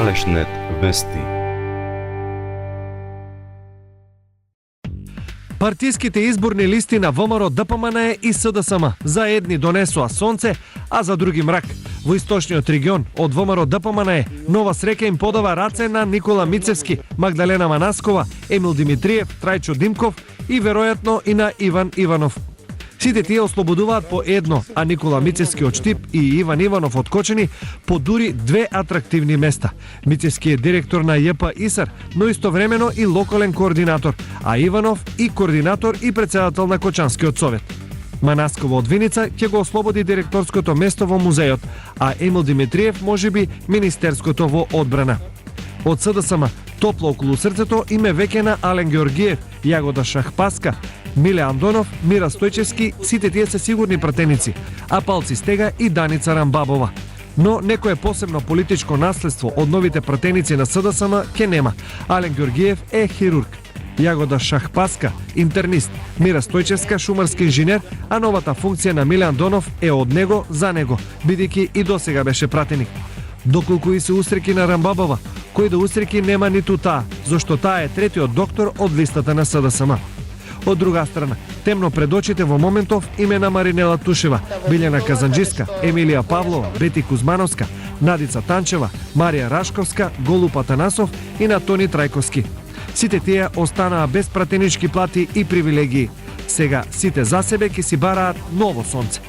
Алешнет вести. Партиските изборни листи на ВМРО, ДПМН и СДСМ за едни донесоа сонце, а за други мрак. Во источниот регион од ВМРО ДПМН нова среќа им подава раце на Никола Мицевски, Магдалена Манаскова, Емил Димитриев, Трајчо Димков и веројатно и на Иван Иванов. Сите тие ослободуваат по едно, а Никола Мицевски од Штип и Иван Иванов од Кочани по дури две атрактивни места. Мицевски е директор на ЈП ИСАР, но истовремено и локален координатор, а Иванов и координатор и председател на Кочанскиот совет. Манаскова од Виница ќе го ослободи директорското место во музејот, а Емил Димитриев можеби министерското во одбрана. Од СДСМ топло околу срцето име веќе на Ален Георгиев, Јагода Шахпаска, Миле Андонов, Мира Стојчевски, сите тие се сигурни пратеници, а Палци Стега и Даница Рамбабова. Но некое посебно политичко наследство од новите пратеници на СДСМ ке нема. Ален Георгиев е хирург, Јагода Шахпаска, интернист, Мира Стојчевска, шумарски инженер, а новата функција на Миле Андонов е од него за него, бидејќи и досега беше пратеник. Доколку и се устреки на Рамбабова, кој да устреки нема ниту таа, зашто таа е третиот доктор од листата на СДСМ. Од друга страна, темно пред очите во моментов име на Маринела Тушева, Билјана Казанџиска, Емилија Павлова, Бети Кузмановска, Надица Танчева, Марија Рашковска, Голуп Атанасов и на Тони Трајковски. Сите тие останаа без пратенички плати и привилегии. Сега сите за себе ќе си бараат ново сонце.